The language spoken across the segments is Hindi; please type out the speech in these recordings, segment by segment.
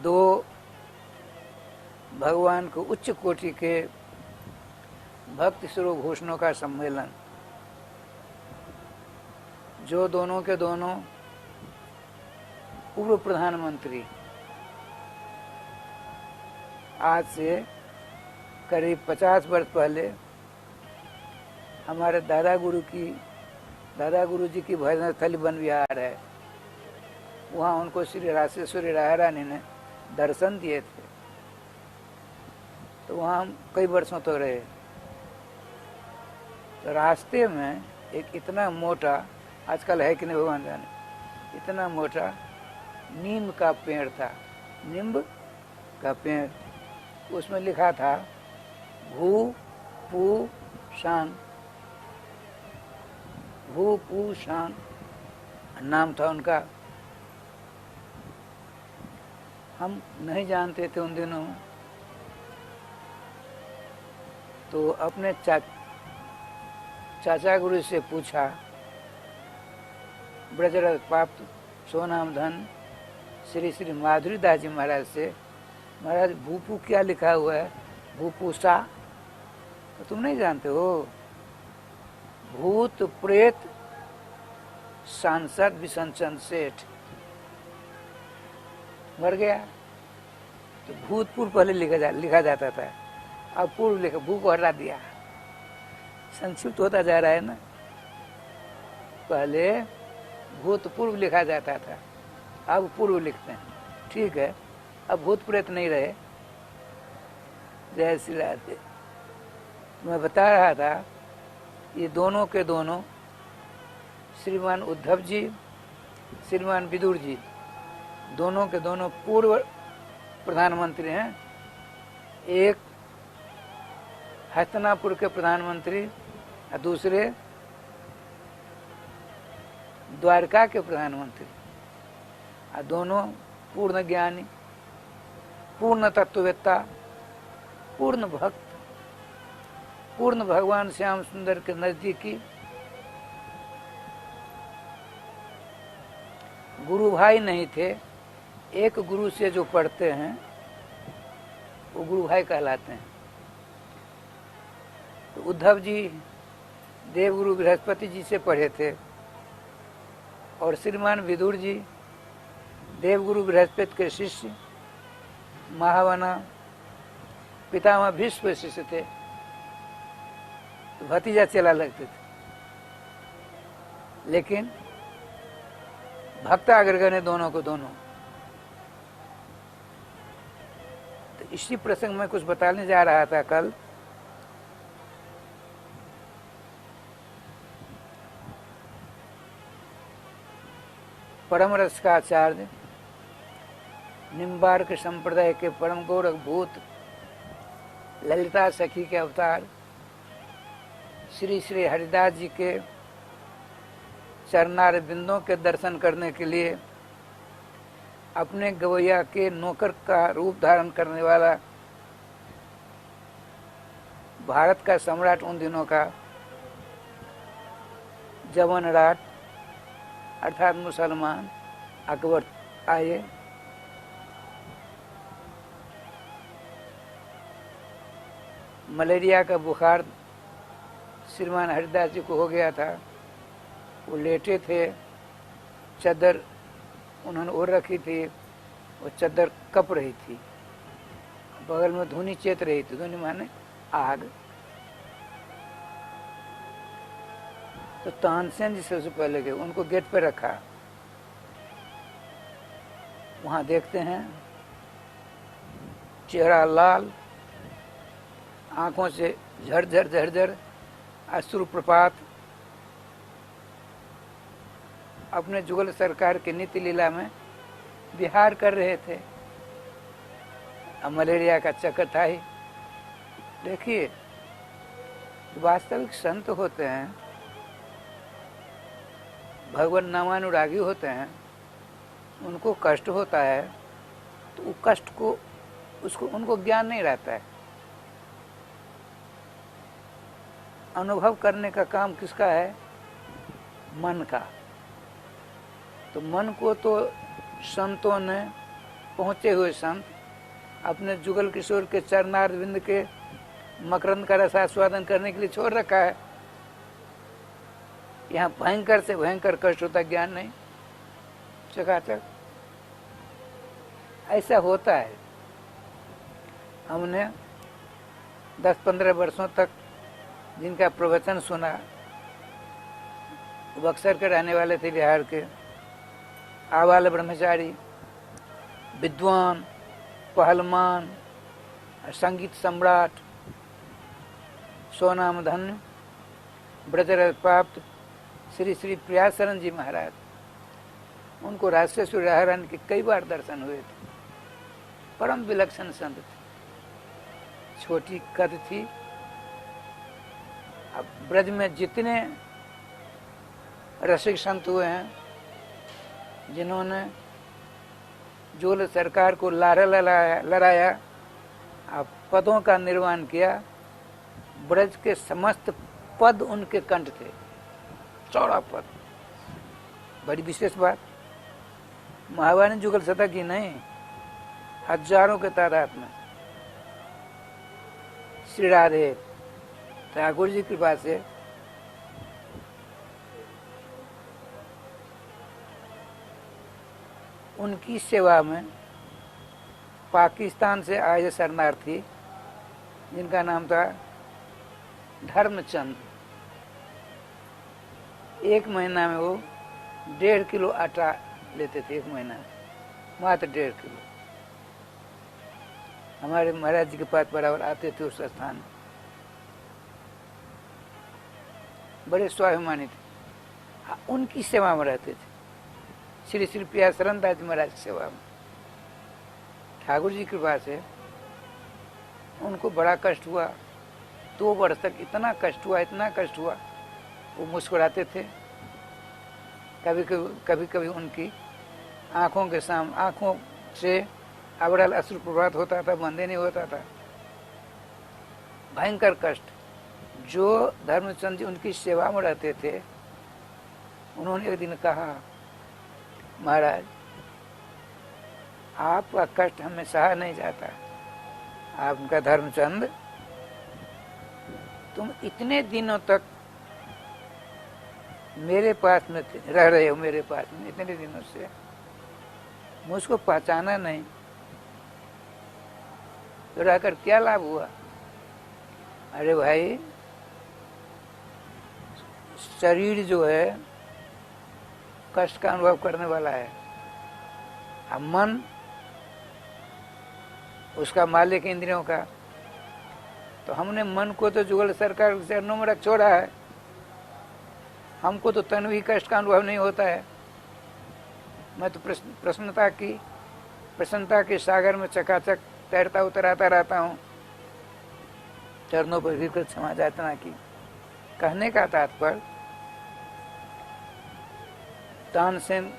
दो भगवान को उच्च कोटि के भक्ति स्वरूप घोषणों का सम्मेलन, जो दोनों के दोनों पूर्व प्रधानमंत्री आज से करीब 50 वर्ष पहले हमारे दादा गुरु जी की भजन स्थली वन विहार है, वहाँ उनको श्री रासेश्वरी राय रानी ने दर्शन दिए थे। तो वहाँ हम कई वर्षों तक रहे। तो रास्ते में एक इतना मोटा, आजकल है कि नहीं भगवान जाने, इतना मोटा नीम का पेड़ था, नींब का पेड़। उसमें लिखा था भू पू शान, भू पू शान नाम था उनका। हम नहीं जानते थे उन दिनों में, तो अपने चाचा गुरु से पूछा, ब्रजरथ प्राप्त सोनाम धन श्री श्री माधुरी दास जी महाराज से, महाराज भूपू क्या लिखा हुआ है? भूपूसा, तो तुम नहीं जानते हो? भूत प्रेत सांसद विसंचन सेठ मर गया तो भूतपूर्व पहले लिखा जाता था, अब पूर्व लिखा, भू को हटा दिया, संक्षिप्त होता जा रहा है ना। पहले भूतपूर्व लिखा जाता था, अब पूर्व लिखते हैं। ठीक है, अब भूत प्रेत नहीं रहे। जय श्री राधे। मैं बता रहा था, ये दोनों के दोनों श्रीमान उद्धव जी, श्रीमान विदुर जी, दोनों के दोनों पूर्व प्रधानमंत्री हैं। एक हस्तिनापुर के प्रधानमंत्री और दूसरे द्वारका के प्रधानमंत्री, और दोनों पूर्ण ज्ञानी, पूर्ण तत्ववेत्ता, पूर्ण भक्त, पूर्ण भगवान श्याम सुंदर के नजदीकी। गुरु भाई नहीं थे, एक गुरु से जो पढ़ते हैं वो गुरु भाई कहलाते हैं। तो उद्धव जी देवगुरु बृहस्पति जी से पढ़े थे, और श्रीमान विदुर जी देवगुरु बृहस्पति के शिष्य, महावना पितामह भीष्म के शिष्य थे। तो भतीजा चला लगते थे, लेकिन भक्त अग्रगण्य दोनों को दोनों। तो इसी प्रसंग में कुछ बताने जा रहा था कल। परम रस का आचार्य, निम्बार्क संप्रदाय के परम गोरख भूत, ललिता सखी के अवतार श्री श्री हरिदास जी के चरणार बिंदों के दर्शन करने के लिए अपने गवैया के नौकर का रूप धारण करने वाला भारत का सम्राट उन दिनों का जमनराट अर्थात मुसलमान अकबर आए। मलेरिया का बुखार श्रीमान हरिदास जी को हो गया था। वो लेटे थे, चादर उन्होंने ओढ़ रखी थी, वो चादर कप रही थी, बगल में धुनी चेत रही थी, धुनी माने आग। तो तानसेन जी सबसे पहले गए, उनको गेट पे रखा। वहां देखते हैं चेहरा लाल, आंखों से झरझर झरझर अश्रु प्रपात, अपने जुगल सरकार की नीति लीला में विहार कर रहे थे। अब मलेरिया का चक्कर था ही। देखिए, वास्तविक संत होते हैं, भगवान नामानुरागी होते हैं, उनको कष्ट होता है तो वो कष्ट को उनको ज्ञान नहीं रहता है। अनुभव करने का काम किसका है? मन का। तो मन को तो संतों ने पहुंचे हुए संत अपने जुगल किशोर के चरणारविंद के मकरंद का रसास्वादन करने के लिए छोड़ रखा है। यहाँ भयंकर से भयंकर कष्ट होता, ज्ञान नहीं, चकाचक ऐसा होता है। हमने 10-15 वर्षों तक जिनका प्रवचन सुना, बक्सर के रहने वाले थे, बिहार के आवाल ब्रह्मचारी, विद्वान, पहलवान, संगीत सम्राट, सोनाम धन्य, ब्रजरथ प्राप्त श्री श्री प्रियाशरण जी महाराज। उनको राष्ट्रीय सूर्यहरण के कई बार दर्शन हुए थे। परम विलक्षण संत थे, छोटी कद थी। अब ब्रज में जितने रसिक संत हुए हैं, जिन्होंने जोल सरकार को लारा लड़ाया, अब पदों का निर्माण किया, ब्रज के समस्त पद उनके कंठ थे, चौड़ा पद। बड़ी विशेष बात, महावाणी जुगल सतह की नहीं, हजारों के तादाद में। श्री राधे ठाकुर जी की कृपा से उनकी सेवा में पाकिस्तान से आए शरणार्थी, जिनका नाम था धर्मचंद, 1 महीना में वो 1.5 किलो आटा लेते थे। 1 महीना में मात्र 1.5 किलो। हमारे महाराज जी के पास बराबर आते थे उस स्थान में। बड़े स्वाभिमानी थे, उनकी सेवा में रहते थे। श्री श्री प्रियाशरण दास महाराज की सेवा में। ठाकुर जी की कृपा से उनको बड़ा कष्ट हुआ, 2 वर्ष तक इतना कष्ट हुआ, इतना कष्ट हुआ। वो मुस्कुराते थे। कभी कभी उनकी आंखों के सामने, आंखों से अविरल अश्रु प्रभात होता था, बंदे नहीं होता था। भयंकर कष्ट। जो धर्मचंद जी उनकी सेवा में रहते थे, उन्होंने एक दिन कहा, महाराज आपका कष्ट हमें सहा नहीं जाता। आपका धर्मचंद, तुम इतने दिनों तक मेरे पास में रह रहे हो, मेरे पास में इतने दिनों से, मुझको पहचाना नहीं, तो रहकर क्या लाभ हुआ? अरे भाई, शरीर जो है कष्ट का अनुभव करने वाला है, अब मन उसका मालिक इंद्रियों का। तो हमने मन को तो जुगल सरकार के चरणों में रख छोड़ा है। हमको तो तन भी कष्ट का अनुभव नहीं होता है। मैं तो प्रसन्नता के सागर में चकाचक तैरता उतराता रहता हूँ। चरणों पर गिरकर क्षमा याचना की। कहने का तात्पर्य, तानसेन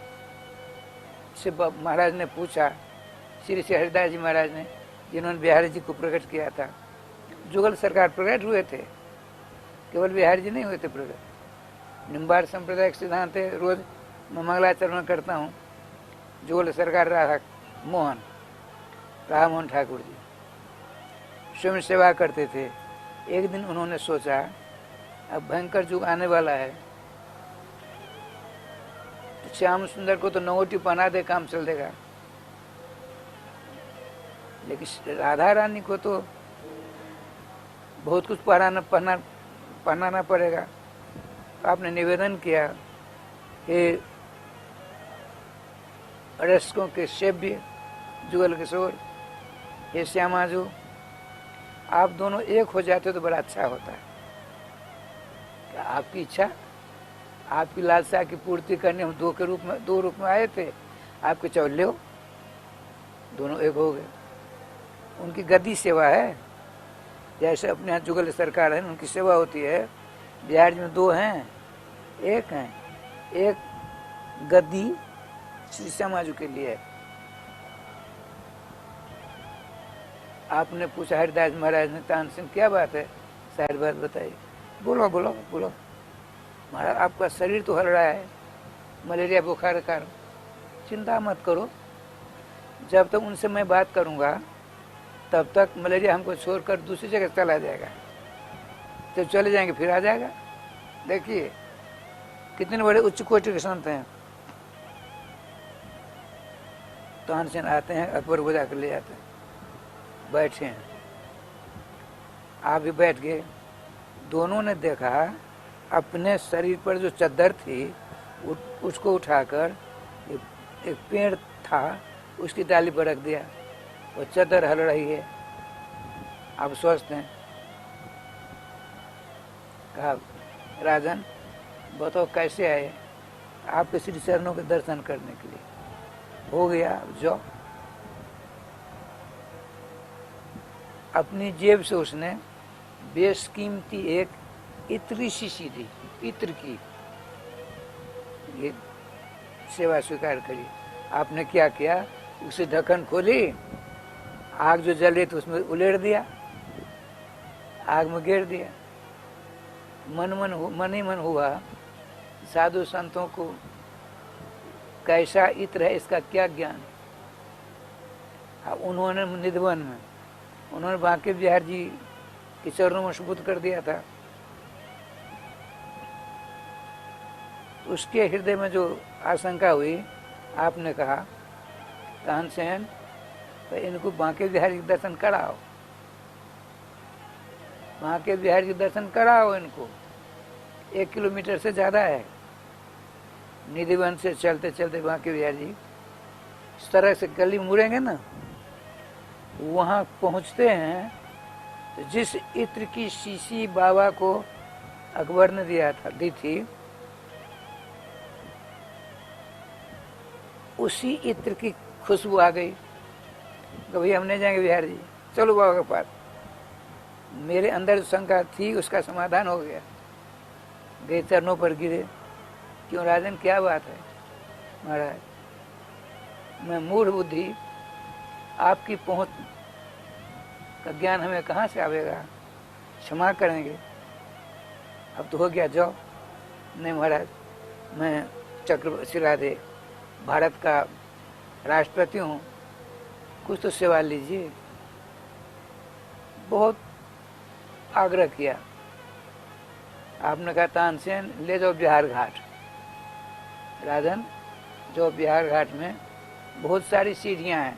से महाराज ने पूछा, श्री श्री हरिदास जी महाराज ने, जिन्होंने बिहारी जी को प्रकट किया था। जुगल सरकार प्रकट हुए थे, केवल बिहारी जी नहीं हुए थे प्रकट। निम्बार संप्रदाय सिद्धांत है, रोज मैं मंगलाचरण करता हूँ। जुगल सरकार राधा मोहन ठाकुर जी स्वयं सेवा करते थे। एक दिन उन्होंने सोचा, अब भयंकर युग आने वाला है, तो श्याम सुंदर को तो नौटी पहना दे, काम चल देगा। लेकिन राधा रानी को तो बहुत कुछ पहनाना पड़ेगा। तो आपने निवेदन किया, हे रसकों के सेव्य जुगल किशोर, हे श्यामाजू, आप दोनों एक हो जाते तो बड़ा अच्छा होता है। क्या आपकी इच्छा, आपकी लालसा की पूर्ति करने हम दो रूप में आए थे, आपके चौल्ले हो, दोनों एक हो गए। उनकी गद्दी सेवा है, जैसे अपने यहाँ जुगल सरकार है, उनकी सेवा होती है। बिहार में 2 हैं, एक हैं, एक गद्दी श्री श्यामाजू के लिए। आपने पूछा हरिदास महाराज ने, तानसेन क्या बात है, सारी बात बताइए। बोलो बोलो बोलो। महाराज, आपका शरीर तो हल रहा है, मलेरिया बुखार का, चिंता मत करो, जब तक उनसे मैं बात करूंगा तब तक मलेरिया हमको छोड़कर दूसरी जगह चला जाएगा। जब चले जाएंगे फिर आ जाएगा। देखिए कितने बड़े उच्च कोटि के संत हैं। तानसेन आते हैं, अकबर को जाकर ले जाते हैं, बैठे हैं, आप भी बैठ गए। दोनों ने देखा अपने शरीर पर जो चद्दर थी उसको उठाकर एक पेड़ था उसकी डाली पर रख दिया, वो चद्दर हल रही है। आप स्वस्थ हैं? कहा राजन बताओ कैसे आए? आपके श्री चरणों के दर्शन करने के लिए। हो गया, जाओ। अपनी जेब से उसने बेशकीमती एक इत्री शीशी दी, इत्र की। ये सेवा स्वीकार करी। आपने क्या किया? उसे ढक्कन खोली, आग जो जल रही थी उसमें उलेड़ दिया, आग में गिर दिया। मन ही मन हुआ साधु संतों को कैसा इत्र है इसका क्या ज्ञान। उन्होंने निधिवन में उन्होंने बांके बिहार जी के चरणों में सुपुर्द कर दिया था। उसके हृदय में जो आशंका हुई, आपने कहा तानसेन तो इनको बांके बिहारी के दर्शन कराओ, बांके बिहारी के दर्शन कराओ। इनको 1 किलोमीटर से ज्यादा है। निधिवन से चलते चलते बांके बिहारी जी इस तरह से गली मुड़ेंगे ना, वहां पहुंचते हैं तो जिस इत्र की शीशी बाबा को अकबर ने दी थी, उसी इत्र की खुशबू आ गई। कभी हम नहीं जाएंगे बिहार जी, चलो बाबा के पास। मेरे अंदर जो शंका थी उसका समाधान हो गया। गए चरणों पर गिरे। क्यों राजन क्या बात है? महाराज मैं मूढ़ बुद्धि, आपकी पहुंच का ज्ञान हमें कहाँ से आवेगा? क्षमा करेंगे, अब तो हो गया, जाओ। नहीं महाराज, मैं चक्रवर्ती भारत का राष्ट्रपति हूँ, कुछ तो सेवा लीजिए। बहुत आग्रह किया। आपने कहा तानसेन ले जाओ बिहार घाट। राजन जो बिहार घाट में बहुत सारी सीढ़ियाँ हैं,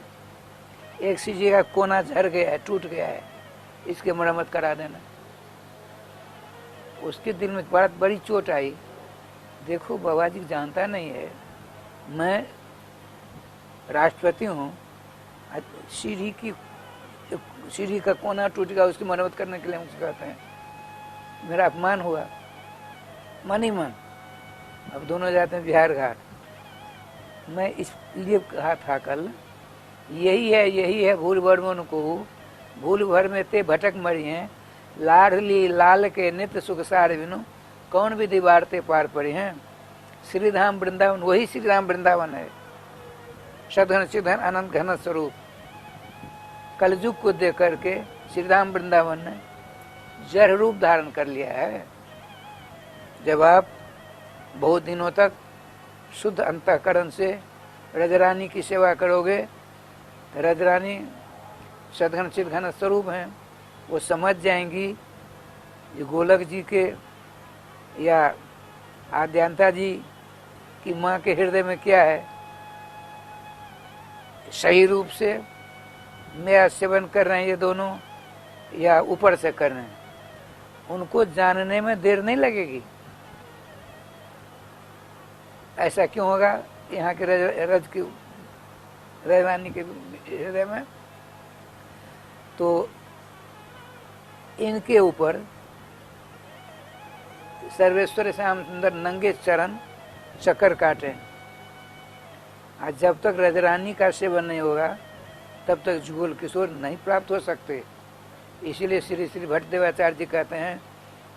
एक सीढ़ी का कोना झड़ गया है, टूट गया है, इसकी मरम्मत करा देना। उसके दिल में बहुत बड़ी चोट आई। देखो बाबा जी जानता नहीं है, मैं राष्ट्रपति हूँ, सीढ़ी का कोना टूट गया, उसकी मरम्मत करने के लिए मुझसे कहते हैं। मेरा अपमान हुआ मन ही मन। अब दोनों जाते हैं बिहार घाट। मैं इसलिए कहा था कल, यही है भूल भर में को, भूल भर में ते भटक मरी हैं, लाडली लाल के नित्य सुख सार बिनु कौन विधि वारते पार पड़ी हैं। श्रीधाम वृंदावन, वही श्रीधाम वृंदावन है, सदघन सिद्धन अनंत घन स्वरूप। कलयुग को देख करके श्रीधाम वृंदावन ने जड़ रूप धारण कर लिया है। जब आप बहुत दिनों तक शुद्ध अंतःकरण से रजरानी की सेवा करोगे, रजरानी सदघन चिदघन स्वरूप हैं, वो समझ जाएंगी ये गोलक जी के या आद्यांता जी की माँ के हृदय में क्या है। सही रूप से मेरा सेवन कर रहे हैं ये दोनों या ऊपर से कर रहे हैं, उनको जानने में देर नहीं लगेगी। ऐसा क्यों होगा? यहाँ के रज की रजवानी के हृदय में तो इनके ऊपर सर्वेश्वर श्याम सुंदर नंगे चरण चक्कर काटे। आज जब तक रजरानी का सेवन नहीं होगा तब तक जुगल किशोर नहीं प्राप्त हो सकते। इसीलिए श्री श्री भट्टदेवाचार्य जी कहते हैं,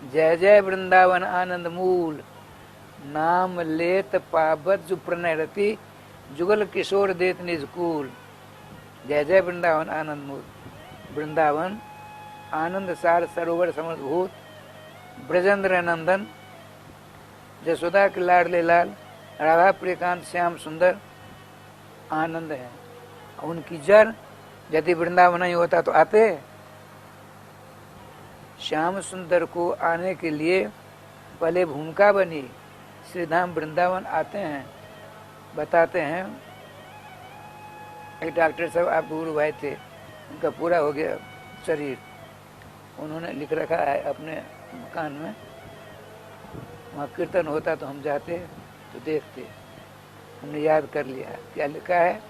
जय जय वृंदावन आनंद मूल, नाम लेत पावत जो प्रणय रति, जुगल किशोर देत निजकूल। जय जय वृंदावन आनंद मूल। वृंदावन आनंद सार सरोवर समभूत, ब्रजेंद्र नंदन, जसोदा के लाडले लाल, राधा प्रियकांत श्याम सुंदर आनंद है। उनकी जड़ यदि वृंदावन नहीं होता तो आते। श्याम सुंदर को आने के लिए पहले भूमिका बनी। श्री धाम वृंदावन आते हैं, बताते हैं। एक डॉक्टर साहब आप गुरु भाई थे, उनका पूरा हो गया शरीर, उन्होंने लिख रखा है अपने मकान में, वहाँ कीर्तन होता तो हम जाते तो देखते। हमने याद कर लिया, क्या लिखा है?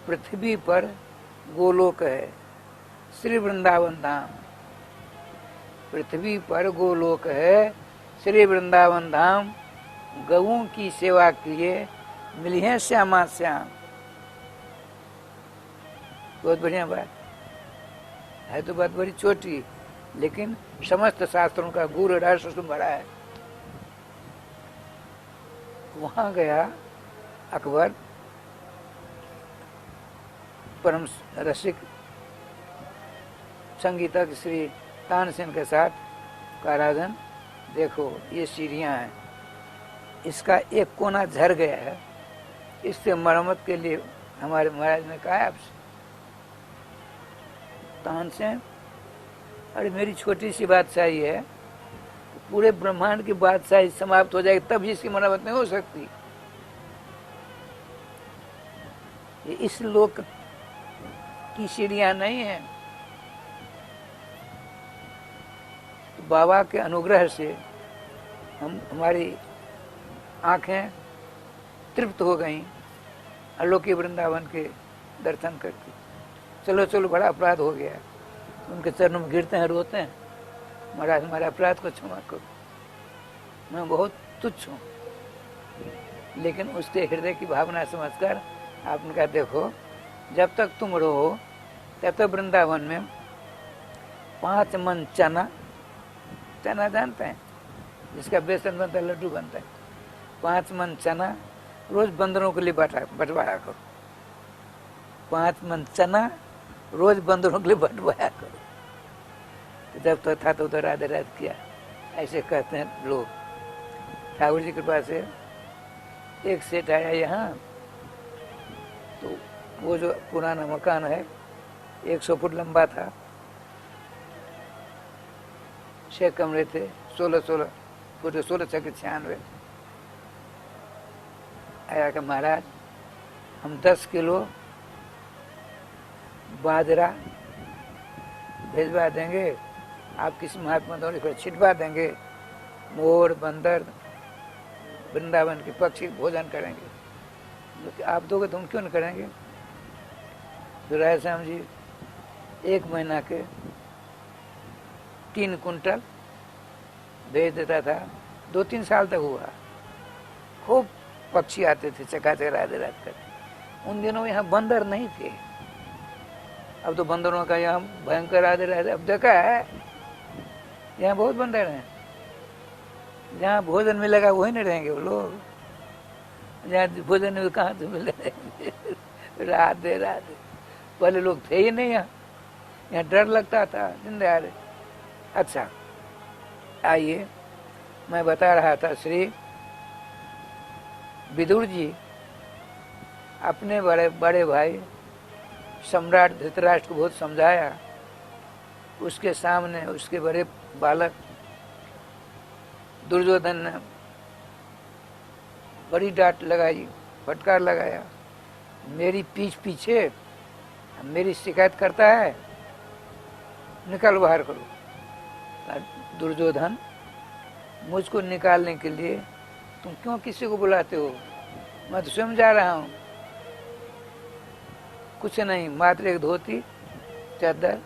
पृथ्वी पर गोलोक है श्री वृंदावन धाम। पृथ्वी पर गोलोक है श्री वृंदावन धाम, गऊं की सेवा किए मिली है श्यामा श्याम। बहुत बढ़िया बात है, तो बात बड़ी छोटी, लेकिन समस्त शास्त्रों का गुरु राष्ट्र उसमें बड़ा है। वहां गया अकबर, परम रसिक संगीतज्ञ श्री तानसेन के साथ का राजन, देखो ये सीढ़ियां हैं, इसका एक कोना झर गया है, इससे मरम्मत के लिए हमारे महाराज ने कहा आपसे। तानसेन, अरे मेरी छोटी सी बादशाही है, पूरे ब्रह्मांड की बादशाही समाप्त हो जाएगी तब इसकी मरम्मत नहीं हो सकती। ये इस लोक की सीढ़ियां नहीं है। तो बाबा के अनुग्रह से हमारी आंखें तृप्त हो गईं अलौकिक वृंदावन के दर्शन करके। चलो चलो, बड़ा अपराध हो गया। उनके चरणों में गिरते हैं, रोते हैं, महाराज हमारे अपराध को क्षमा करो, मैं बहुत तुच्छ हूँ। लेकिन उसके हृदय की भावना समझकर आपने कहा, देखो जब तक तुम रहो तब तक वृंदावन में 5 मन चना, चना जानते हैं जिसका बेसन बनता है, लड्डू बनता है, 5 मन चना रोज बंदरों के लिए बंटवाया करो। 5 मन चना रोज बंदरों के लिए बंटवाया करो। जब तक था तो राधे राधे किया, ऐसे कहते हैं लोग। ठाकुर जी के पास से एक सेठ आया यहाँ, तो वो जो पुराना मकान है 100 फुट लंबा था, 6 कमरे थे, 16 फुट, 16 6 96। आया कि महाराज हम 10 किलो बाजरा भेजवा देंगे, आप किसी महात्मा दौड़ी पर छिटवा देंगे, मोर बंदर वृंदावन के पक्षी भोजन करेंगे। आप दोगे तो हम क्यों नहीं करेंगे? तो राय श्याम जी 1 महीना के 3 कुंटल भेज देता था। 2-3 साल तक हुआ। खूब पक्षी आते थे, चकाचक राधे रात करते। उन दिनों यहाँ बंदर नहीं थे, अब तो बंदरों का यहाँ भयंकर राधे राधे। अब देखा है यहाँ बहुत बंदर हैं। जहाँ भोजन मिलेगा वही नहीं रहेंगे वो लोग, जहाँ भोजन में कहाँ से मिलेंगे। राधे राधे। पहले लोग थे ही नहीं यहाँ डर लगता था दिन दहाड़े। अच्छा आइए, मैं बता रहा था श्री विदुर जी अपने बड़े भाई सम्राट धृतराष्ट्र को बहुत समझाया। उसके सामने उसके बड़े बालक दुर्योधन ने बड़ी डांट लगाई, फटकार लगाया। मेरी पीछे मेरी शिकायत करता है, निकाल बाहर करो। दुर्योधन, मुझको निकालने के लिए तुम क्यों किसी को बुलाते हो? मैं तो स्वयं जा रहा हूँ। कुछ नहीं, मात्र एक धोती चादर,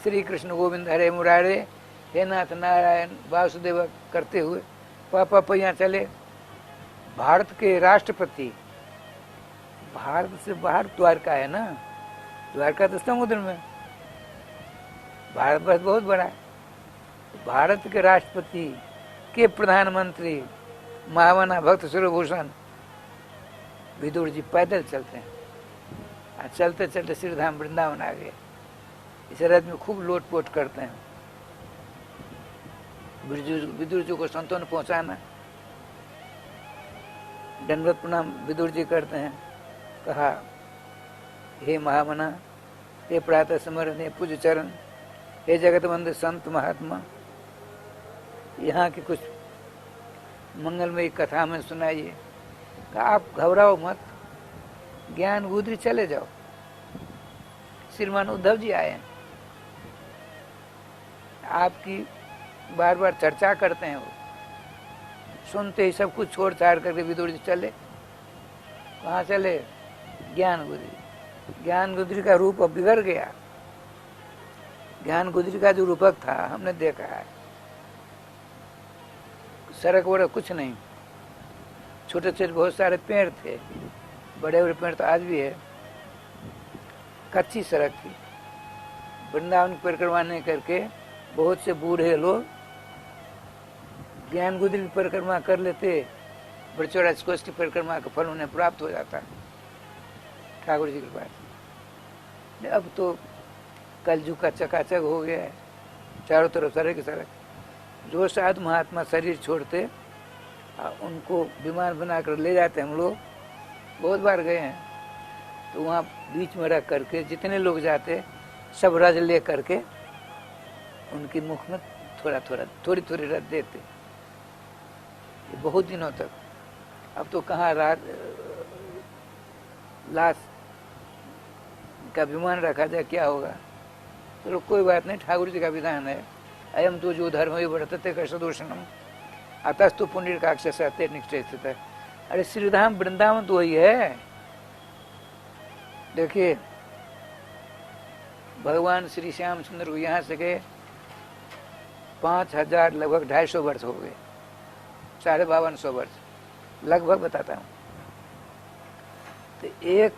श्री कृष्ण गोविंद हरे मुरारे हे नाथ नारायण वासुदेव करते हुए पापा पैया चले। भारत के राष्ट्रपति, भारत से बाहर द्वारका है ना, द्वारका तो समुद्र में, भारतवर्ष बहुत बड़ा है। भारत के राष्ट्रपति के प्रधानमंत्री महामना भक्त शिरोभूषण विदुर जी पैदल चलते हैं। चलते चलते श्रीधाम वृंदावन आ गए। इस रथ में खूब लोटपोट करते हैं। विदुर जी को संतोन पहुंचाना, दंडवत प्रणाम विदुर जी करते हैं। कहा हे महामना, हे प्रातः स्मरण, हे पूज्य चरण, हे जगत बंधु संत महात्मा, यहाँ की कुछ मंगलमयी कथा में सुनाइए। आप घबराओ मत, ज्ञान गुदरी चले जाओ। श्रीमान उद्धव जी आए हैं, आपकी बार बार चर्चा करते हैं। वो सुनते ही सब कुछ छोड़ छाड़ करके विदुर जी चले। कहाँ चले? ज्ञान गुदरी। ज्ञान गुदरी का रूप अब बिगड़ गया। ज्ञान गुदरी का जो रूपक था हमने देखा है, सड़क वड़क कुछ नहीं, छोटे छोटे बहुत सारे पेड़ थे, बड़े बड़े पेड़ तो आज भी है। कच्ची सड़क थी। वृंदावन परिक्रमा नहीं करके बहुत से बूढ़े लोग ज्ञान गुदरी की परिक्रमा कर लेते, बड़चौड़ा कोष्ठी परिक्रमा का फल उन्हें प्राप्त हो जाता ठाकुर जी के पास। अब तो कलयुग का चकाचक हो गया है, चारों तरफ सड़क की सड़क। जो साधु महात्मा शरीर छोड़ते उनको विमान बनाकर ले जाते, हम लोग बहुत बार गए हैं, तो वहाँ बीच में रख करके जितने लोग जाते सब रज ले करके उनकी मुख में थोड़ा थोड़ा थोड़ी थोड़ी रज देते, बहुत दिनों तक। अब तो कहाँ लाश का विमान रखा जाए, क्या होगा। चलो कोई बात नहीं, ठाकुर जी का विधान है, अयम तो जो धर्म ही वर्तते कसदूषणम अतस्तु पुण्यकाक्ष सत्य निष्ठे स्थित है। अरे श्रीधाम वृंदावन तो वही है। देखिए भगवान श्री श्याम सुंदर को यहाँ से गए 5000 लगभग 250 वर्ष हो गए, 5250 वर्ष लगभग बताता हूँ। तो एक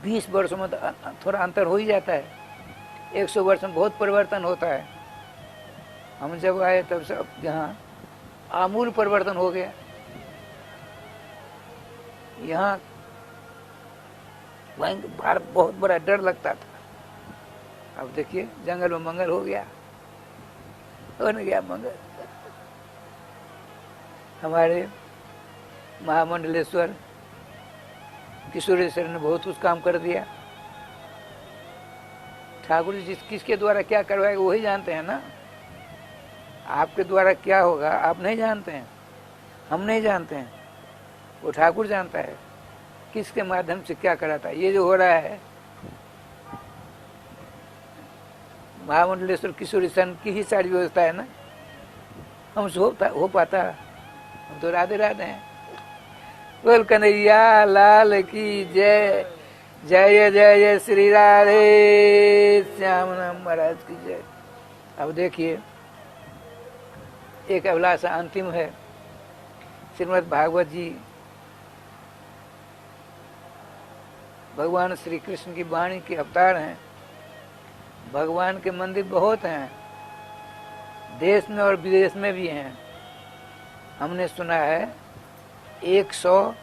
20 वर्षों में तो थोड़ा अंतर हो ही जाता है। 100 वर्ष में बहुत परिवर्तन होता है। हम जब आए तब सब यहाँ आमूल परिवर्तन हो गया। यहाँ भारत बहुत बड़ा डर लगता था। अब देखिए जंगल में मंगल हो गया, हो न गया मंगल। हमारे महामंडलेश्वर किशोरेश्वर ने बहुत कुछ काम कर दिया। ठाकुर जी किसके द्वारा क्या करवाएगा वही जानते हैं ना। आपके द्वारा क्या होगा आप नहीं जानते हैं, हम नहीं जानते हैं, वो ठाकुर जानता है किसके माध्यम से क्या कराता है। ये जो हो रहा है महामंडलेश्वर किशोरी सन की ही सारी व्यवस्था है ना, हमसे हो पाता। हम तो राधे राधे हैं। बोल कन्हैया लाल की जय, जय जय श्री राधे श्याम नाम महाराज की जय। अब देखिए एक अभिलाषा अंतिम है। श्रीमद् भागवत जी भगवान श्री कृष्ण की वाणी के अवतार हैं। भगवान के मंदिर बहुत हैं, देश में और विदेश में भी हैं। हमने सुना है 100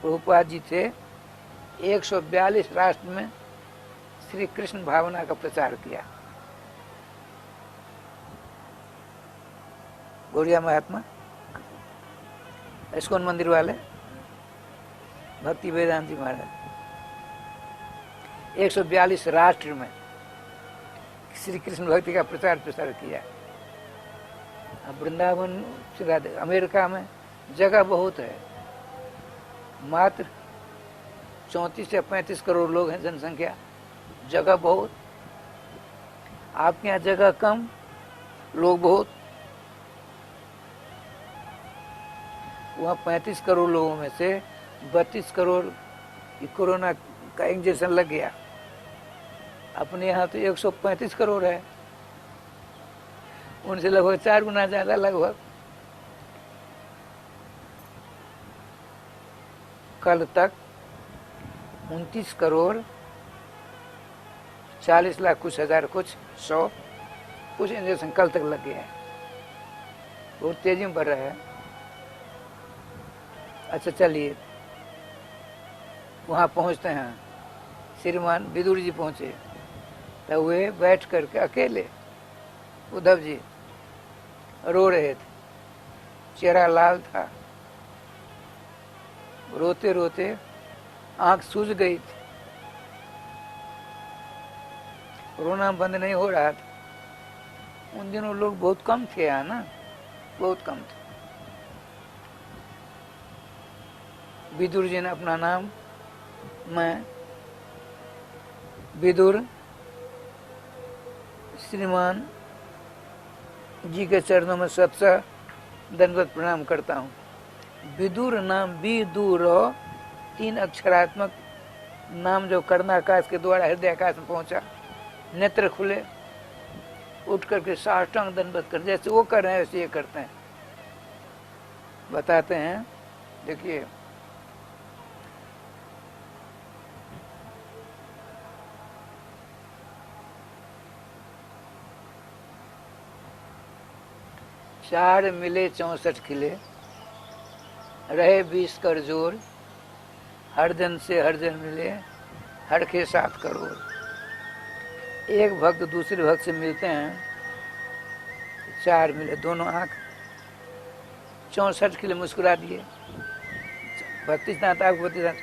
प्रभुपाद जी थे, 142 राष्ट्र में श्री कृष्ण भावना का प्रचार किया। गौड़िया महात्मा, इस्कॉन मंदिर वाले, भक्ति वेदांत जी महाराज, 142 राष्ट्र में श्री कृष्ण भक्ति का प्रचार प्रसार किया। अब वृंदावन से अमेरिका में जगह बहुत है, मात्र 34 से 35 करोड़ लोग हैं जनसंख्या, जगह बहुत। आपके यहाँ जगह कम, लोग बहुत। वहाँ 35 करोड़ लोगों में से 32 करोड़ कोरोना का इंजेक्शन लग गया। अपने यहाँ तो 135 करोड़ है, उनसे लगभग 4 गुना ज्यादा लगभग। कल तक 29 करोड़ 40 लाख कुछ हजार कुछ 100 कुछ इंजेक्शन कल तक लग गए हैं, बहुत तेजी में बढ़ रहा है। अच्छा चलिए वहाँ पहुँचते हैं। श्रीमान विदुर जी पहुँचे तो वे बैठ करके अकेले, उद्धव जी रो रहे थे, चेहरा लाल था, रोते रोते आंख सूज गई थी, रोना बंद नहीं हो रहा था। उन दिनों लोग बहुत कम थे यहाँ ना, बहुत कम थे। विदुर जी ने अपना नाम, मैं विदुर श्रीमान जी के चरणों में सबसे दंडवत प्रणाम करता हूँ। विदुर नाम, विदुर 3 अक्षरात्मक नाम जो कर्णाकाश के द्वारा हृदय आकाश में पहुंचा, नेत्र खुले, उठ करके साष्टांग दंडवत कर, जैसे वो कर रहे हैं वैसे ये करते हैं। बताते हैं, देखिए चार मिले 64 खिले, रहे 20 कर जोर, हर जन से हर जन मिले, हर के 7 करोड़। एक भक्त दूसरे भक्त से मिलते हैं, 4 मिले, दोनों आंख, 64 खिले मुस्कुरा दिए, 32 दांत आंख, 32 दांत,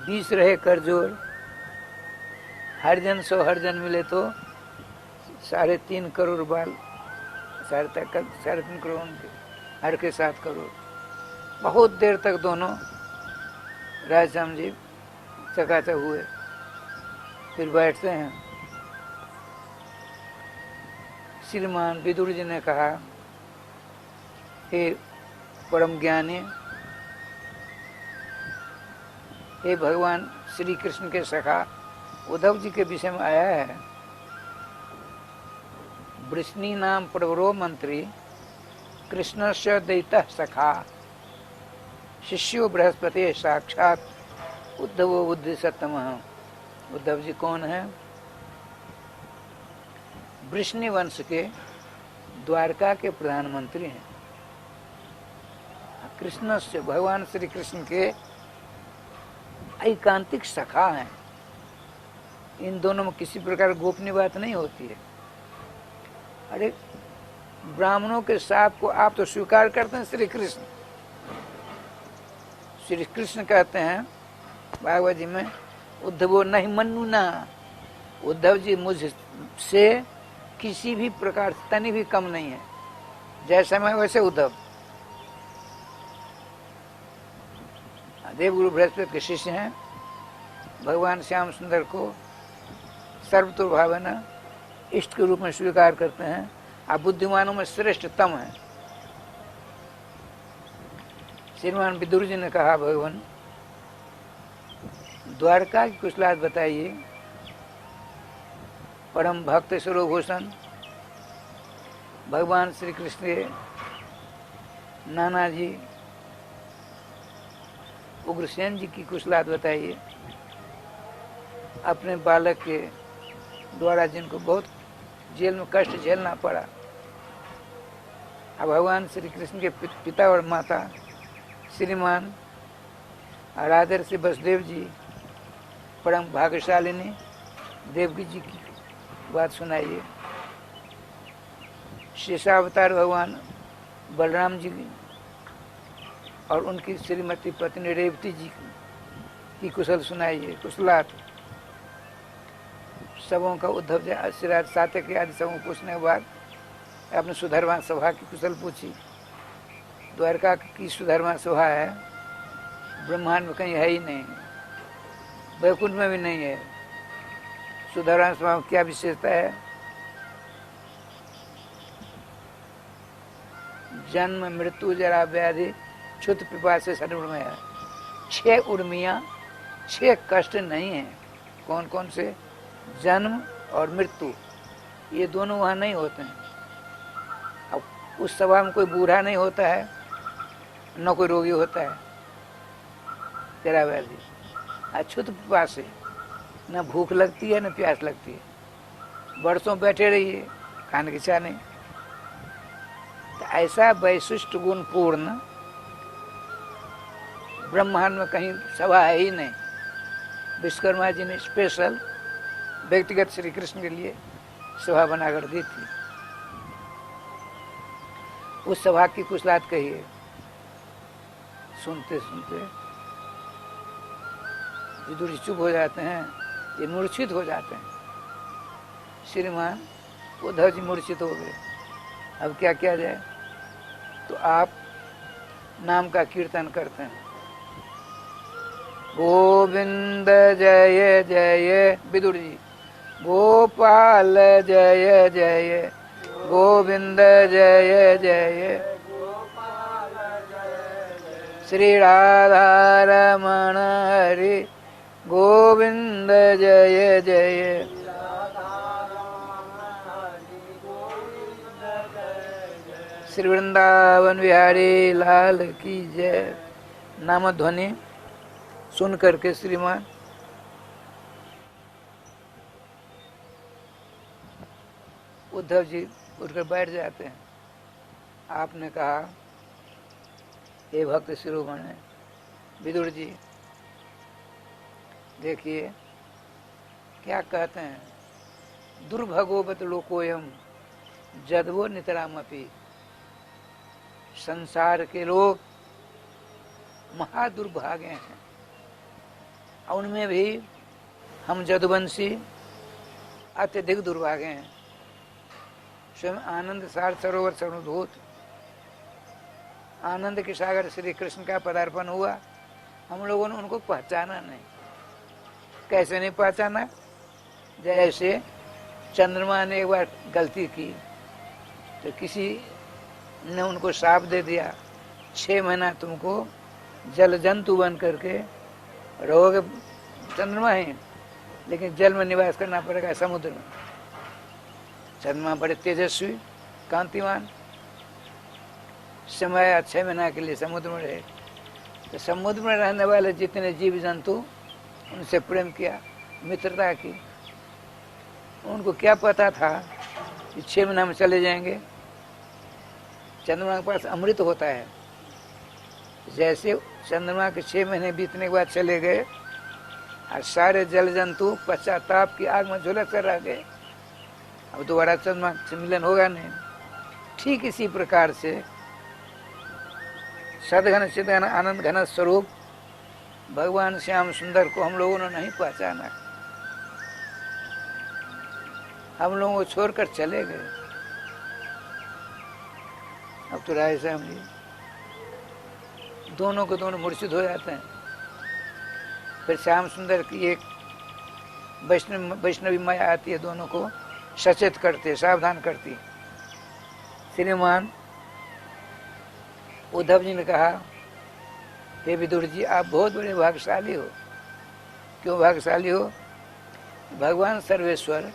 20 रहे कर जोर, हर जन सो हर जन मिले तो 3.5 करोड़ बाल, 3.5 करोड़ उनके, हर के 7 करोड़। बहुत देर तक दोनों राजश्याम जी चकाचक हुए, फिर बैठते हैं। श्रीमान विदुर जी ने कहा, हे परम ज्ञानी, हे भगवान श्री कृष्ण के सखा, उद्धव जी के विषय में आया है। वृष्णि नाम प्रवरो मंत्री, कृष्णस्य दैतः सखा, शिष्यो बृहस्पति साक्षात उद्धवो बुद्धि सत्तमः। उद्धव जी कौन है? वृष्णि वंश के द्वारका के प्रधानमंत्री हैं। कृष्ण से, भगवान श्री कृष्ण के एकांतिक सखा हैं। इन दोनों में किसी प्रकार गोपनीय बात नहीं होती है। अरे ब्राह्मणों के साथ को आप तो स्वीकार करते हैं श्री कृष्ण। श्री कृष्ण कहते हैं भागवत जी में, उद्धवो नहीं मनु ना, उद्धव जी मुझसे किसी भी प्रकार तनी भी कम नहीं है, जैसा मैं वैसे उद्धव। देवगुरु बृहस्पति के शिष्य हैं। भगवान श्याम सुंदर को सर्वतोभावेन इष्ट के रूप में स्वीकार करते हैं। आप बुद्धिमानों में श्रेष्ठतम है। श्रीमान विदुर जी ने कहा, भगवान द्वारका की कुछ बात बताइए। परम भक्त स्वरूभूषण भगवान श्री कृष्ण के नाना जी उग्रसेन जी की कुछ बात बताइए। अपने बालक के द्वारा जिनको बहुत जेल में कष्ट झेलना पड़ा। अब भगवान श्री कृष्ण के पिता और माता श्रीमान राजर्षि वसुदेव जी, परम भाग्यशालिनी देवकी जी की बात सुनाइए। शेषावतार भगवान बलराम जी और उनकी श्रीमती पत्नी रेवती जी की कुशल सुनाइए, कुशलात। सबों का उद्धव जी श्रीराज सात्यकी आदि सबों को पूछने के बाद अपने सुधर्मा सभा की कुशल पूछी। द्वारका की सुधर्मा सभा है, ब्रह्मांड में कहीं है ही नहीं, वैकुंठ में भी नहीं है। सुधर्मा सभा में क्या विशेषता है? जन्म मृत्यु जरा व्याधि क्षुत पिपासे सर्वमय है। 6 उर्मियाँ, 6 कष्ट नहीं है। कौन कौन से? जन्म और मृत्यु, ये दोनों वहाँ नहीं होते हैं। अब उस सभा में कोई बूढ़ा नहीं होता है, न कोई रोगी होता है। जरा व्याधि, अछूत पिपासे, न भूख लगती है न प्यास लगती है। बरसों बैठे रहिए, खाने की इच्छा नहीं। तो ऐसा वैशिष्ट गुण पूर्ण ब्रह्मांड में कहीं सभा है ही नहीं। विश्वकर्मा जी ने स्पेशल व्यक्तिगत श्री कृष्ण के लिए सभा बनाकर दी थी। उस सभा की कुछ बात कहिए। सुनते सुनते विदुर जी चुप हो जाते हैं, ये मूर्छित हो जाते हैं। श्रीमान उद्धव जी मूर्छित हो गए, अब क्या किया जाए? तो आप नाम का कीर्तन करते हैं, गोविंद जय जय विदुर जी, गोपाल जय जय, गोविंद जय जय, श्री राधा रमण हरि गोविंद जय जय। श्री वृंदावन बिहारी लाल की जय। नाम ध्वनि सुन करके श्रीमान उद्धव जी उठकर बैठ जाते हैं। आपने कहा, हे भक्त शिरोमणि विदुर जी, देखिए क्या कहते हैं, दुर्भगोवत लोकोयम जदवो नितरामपि। संसार के लोग महादुर्भागे हैं, उनमें भी हम जदुवंशी अत्यधिक दुर्भागे हैं। स्वयं आनंद सार सरोवर सरोधूत आनंद के सागर श्री कृष्ण का पदार्पण हुआ, हम लोगों ने उनको पहचाना नहीं। कैसे नहीं पहचाना? जैसे चंद्रमा ने एक बार गलती की तो किसी ने उनको श्राप दे दिया, 6 महीना तुमको जल जंतु बन करके रहोगे, चंद्रमा है लेकिन जल में निवास करना पड़ेगा, समुद्र में। चंद्रमा बड़े तेजस्वी कांतिमान, समय 6 महीना के लिए समुद्र में रहे। तो समुद्र में रहने वाले जितने जीव जंतु, उनसे प्रेम किया, मित्रता की। उनको क्या पता था कि 6 महीना में चले जाएंगे। चंद्रमा के पास अमृत होता है, जैसे चंद्रमा के 6 महीने बीतने के बाद चले गए और सारे जल जंतु पश्चाताप की आग में झुलस कर रह गए, अब दोबारा चंद्रमा से मिलन होगा नहीं। ठीक इसी प्रकार से सदघन चिदघन आनंद घन स्वरूप भगवान श्याम सुंदर को हम लोगों ने नहीं पहचाना, हम लोगों को छोड़कर चले गए। अब तो राय साहब जी दोनों को दोनों मूर्छित हो जाते हैं। फिर श्याम सुंदर की एक वैष्णवी माया आती है, दोनों को सचेत करते, सावधान करती। श्रीमान उद्धव जी ने कहा, हे विदुर जी, आप बहुत बड़े भाग्यशाली हो। क्यों भाग्यशाली हो? भगवान सर्वेश्वर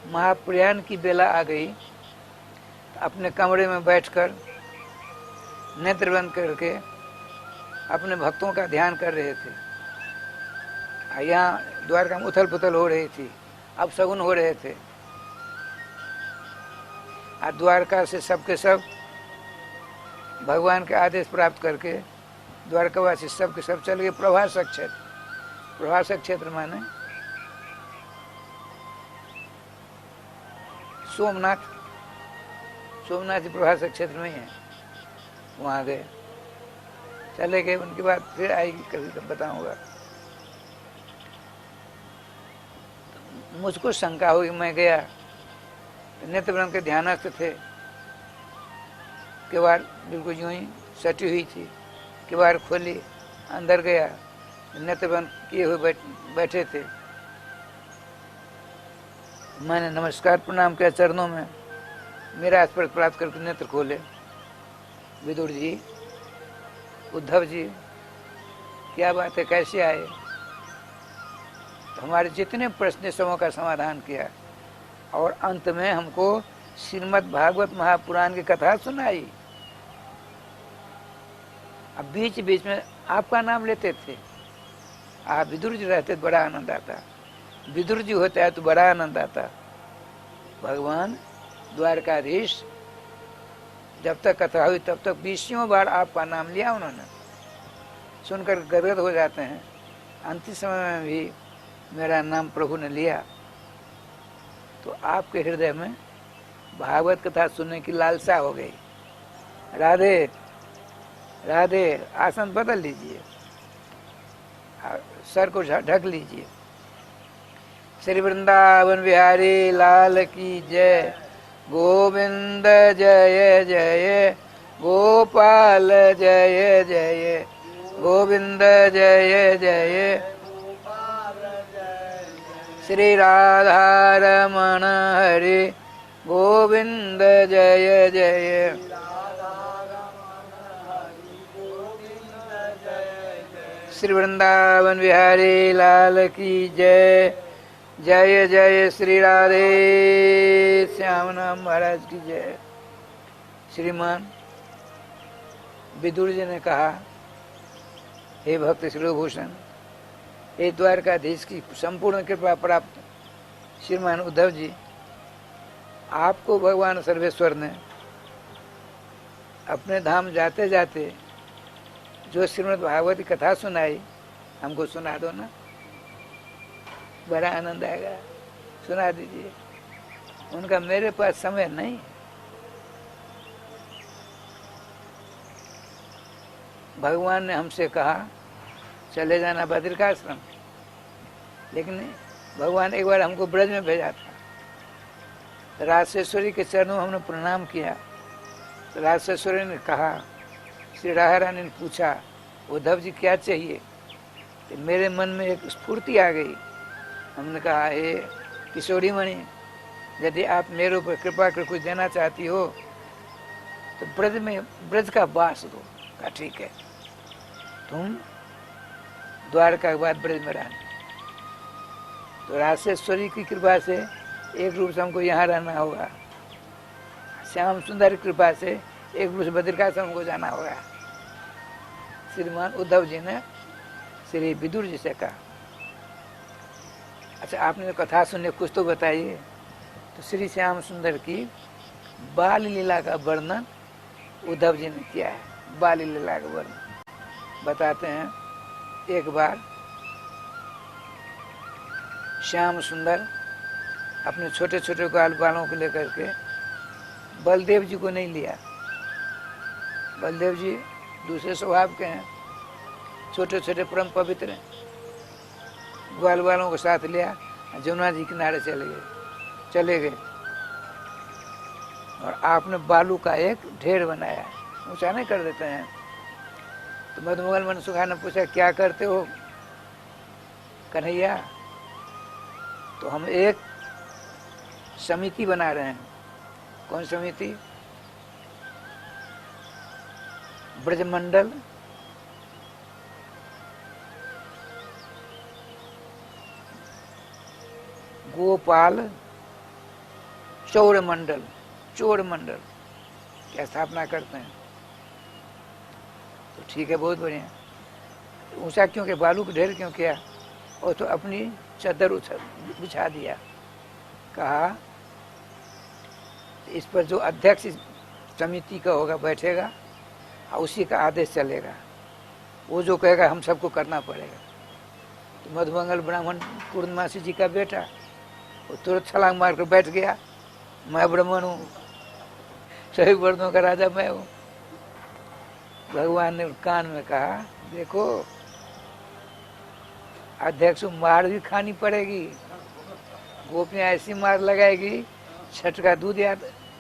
महाप्रयाण की बेला आ गई, अपने कमरे में बैठकर नेत्र बंद करके अपने भक्तों का ध्यान कर रहे थे। यहाँ द्वारका में उथल पुथल हो रही थी, अब शगुन हो रहे थे। और द्वारका से सबके सब भगवान के आदेश प्राप्त करके द्वारकावासी सबके सब चल गए प्रभासक क्षेत्र। प्रभासक क्षेत्र माने सोमनाथ, सोमनाथ जी प्रभासक क्षेत्र में ही है, वहाँ गए, चले गए। उनके बाद फिर आएगी, कभी कभी बताऊंगा। मुझको शंका हुई, मैं गया, नेत्रवरण के ध्यानस्थ थे, किवाड़ बिल्कुल यूं ही सटी हुई थी, किवाड़ खोली, अंदर गया, नेत्रबंद किए हुए बैठे थे। मैंने नमस्कार प्रणाम किया चरणों में, मेरा स्पर्श प्राप्त करके नेत्र खोले। विदुर जी, उद्धव जी, क्या बात है, कैसे आए? तो हमारे जितने प्रश्न समूह का समाधान किया और अंत में हमको श्रीमद् भागवत महापुराण की कथा सुनाई। अब बीच बीच में आपका नाम लेते थे। आप विदुर जी रहते तो बड़ा आनंद आता, विदुर जी होता है तो बड़ा आनंद आता। भगवान द्वारकाधीश जब तक कथा हुई तब तक 20 बार आपका नाम लिया उन्होंने, सुनकर गदगद हो जाते हैं। अंतिम समय में भी मेरा नाम प्रभु ने लिया, तो आपके हृदय में भागवत कथा सुनने की लालसा हो गई। राधे राधे, आसन बदल लीजिए, सर को ढक लीजिए। श्री वृंदावन बिहारी लाल की जय। गोविंद जय जय, गोपाल जय जय, गोविंद जय जय, श्री राधा रमण हरे गोविंद जय जय। श्री वृंदावन बिहारी लाल की जय। जय जय श्री राधे श्याम नाम महाराज की जय। श्रीमान विदुर जी ने कहा, हे भक्त शिरोभूषण, हे द्वारकाधीश की संपूर्ण कृपा प्राप्त श्रीमान उद्धव जी, आपको भगवान सर्वेश्वर ने अपने धाम जाते जाते जो श्रीमद् भागवत की कथा सुनाई, हमको सुना दो ना, बड़ा आनंद आएगा, सुना दीजिए। उनका मेरे पास समय नहीं। भगवान ने हमसे कहा चले जाना बद्रिकाश्रम, लेकिन भगवान एक बार हमको ब्रज में भेजा था। राजेश्वरी के चरणों हमने प्रणाम किया। तो राजेश्वरी ने कहा, श्री राधा रानी ने पूछा, उद्धव जी क्या चाहिए? तो मेरे मन में एक स्फूर्ति आ गई। हमने कहा, हे किशोरी मणि, यदि आप मेरे ऊपर कृपा कर कुछ देना चाहती हो तो ब्रज का वास दो। कहा ठीक है, तुम द्वारका के बाद ब्रज में रहना। तो राजेश्वरी की कृपा से एक रूप से हमको यहाँ रहना होगा, श्याम सुंदर की कृपा से एक रूप से बद्रिकाश्रम को जाना होगा। श्रीमान उद्धव जी ने श्री विदुर जी से कहा, अच्छा आपने जो कथा सुनी कुछ तो बताइए। तो श्री श्याम सुंदर की बाल लीला का वर्णन उद्धव जी ने किया है। बाल लीला का वर्णन बताते हैं। एक बार श्याम सुंदर अपने छोटे छोटे ग्वाल बालों को लेकर के बलदेव जी को नहीं लिया। बलदेव जी दूसरे स्वभाव के हैं, छोटे छोटे परम पवित्र हैं। ग्वाल वालों को साथ लिया, जमुना जी किनारे चले गए और आपने बालू का एक ढेर बनाया, ऊंचा नहीं कर देते हैं। तो मधुमंगल मनसुखा ने पूछा, क्या करते हो कन्हैया? तो हम एक समिति बना रहे हैं। कौन समिति? ब्रजमंडल गोपाल चौड़ मंडल की स्थापना करते हैं। तो ठीक है, बहुत बढ़िया। ऊंचा क्यों के बालू को ढेर क्यों किया? और तो अपनी चादर बिछा दिया। कहा इस पर जो अध्यक्ष समिति का होगा बैठेगा और उसी का आदेश चलेगा। वो जो कहेगा हम सबको करना पड़ेगा। तो मधुमंगल ब्राह्मण पूर्णमासी जी का बेटा वो तुरंत छलांग मार कर बैठ गया, मैं ब्राह्मण हूँ, सभी वर्णों का राजा मैं हूँ। भगवान ने कान में कहा, देखो अध्यक्ष मार भी खानी पड़ेगी, गोपियाँ ऐसी मार लगाएगी, छठ का दूध याद